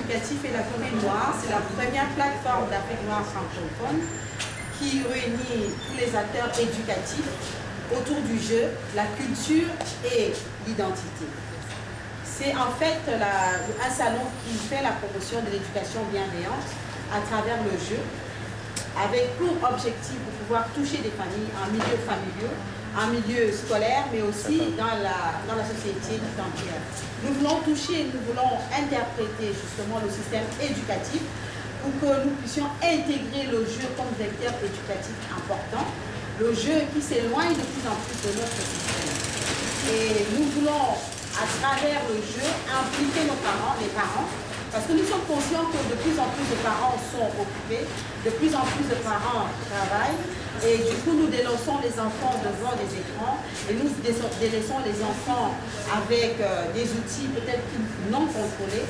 éducatif et la Corée noire, c'est la première plateforme d'Afrique noire francophone qui réunit tous les acteurs éducatifs autour du jeu, la culture et l'identité. C'est en fait un salon qui fait la promotion de l'éducation bienveillante à travers le jeu, avec pour objectif de pouvoir toucher des familles en milieu familial, en milieu scolaire, mais aussi dans la société tout entière. Nous voulons toucher, nous voulons interpréter justement le système éducatif pour que nous puissions intégrer le jeu comme vecteur éducatif important, le jeu qui s'éloigne de plus en plus de notre système. Et nous voulons, à travers le jeu, impliquer nos parents, les parents, parce que nous sommes conscients que de plus en plus de parents sont occupés, de plus en plus de parents travaillent, et du coup nous délaissons les enfants devant des écrans, et nous délaissons les enfants avec des outils peut-être non contrôlés,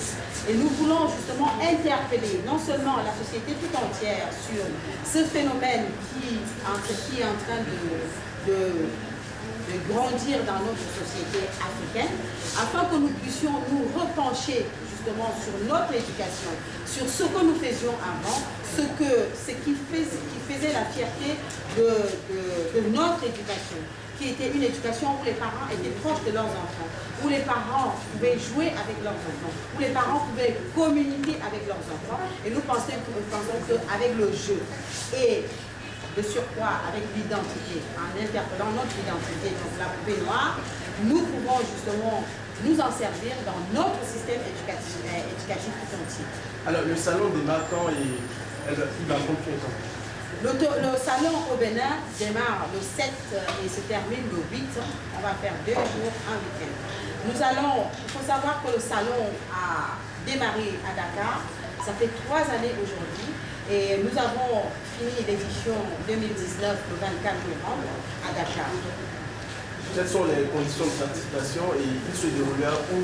et nous voulons justement interpeller non seulement la société tout entière sur ce phénomène qui est en train de grandir dans notre société africaine, afin que nous puissions nous repencher justement sur notre éducation, sur ce que nous faisions avant, ce qui faisait la fierté de notre éducation, qui était une éducation où les parents étaient proches de leurs enfants, où les parents pouvaient jouer avec leurs enfants, où les parents pouvaient communiquer avec leurs enfants. Et nous pensons qu'avec le jeu et de surcroît avec l'identité, en interpellant notre identité, donc la poupée noire, nous pouvons justement nous en servir dans notre système éducatif tout entier. Alors le salon démarre quand et il va continuer quand? Le salon au Bénin démarre le 7 et se termine le 8. On va faire 2 jours, un week-end. Il faut savoir que le salon a démarré à Dakar. Ça fait 3 années aujourd'hui. Et nous avons fini l'édition 2019 le 24 novembre à Dakar. Quelles sont les conditions de participation et il se déroulera où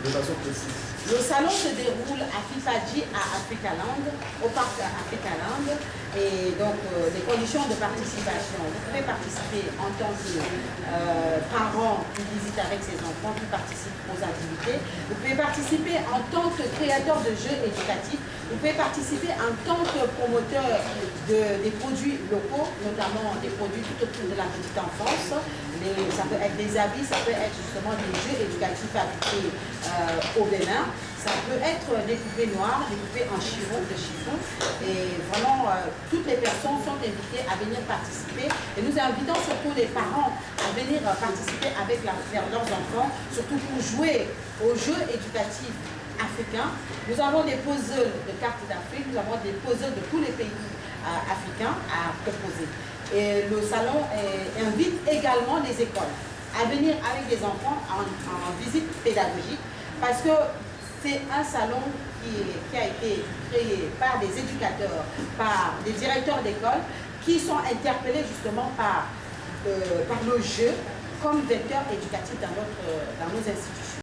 de façon précise? Le salon se déroule à Fifaji, à Africaland, au parc Africaland. Et donc, les conditions de participation. Vous pouvez participer en tant que parent qui visite avec ses enfants, qui participe aux activités. Vous pouvez participer en tant que créateur de jeux éducatifs. Vous pouvez participer en tant que promoteur des produits locaux, notamment des produits tout autour de la petite enfance. Ça peut être des habits, ça peut être justement des jeux éducatifs fabriqués au Bénin. Ça peut être des poupées noires, des poupées en chiffon, et vraiment toutes les personnes sont invitées à venir participer. Et nous invitons surtout les parents à venir participer avec leurs enfants, surtout pour jouer aux jeux éducatifs africains. Nous avons des puzzles de cartes d'Afrique, nous avons des puzzles de tous les pays africains à proposer. Et le salon invite également les écoles à venir avec des enfants en visite pédagogique, parce que c'est un salon qui a été créé par des éducateurs, par des directeurs d'école, qui sont interpellés justement par le jeu comme vecteur éducatif dans nos institutions.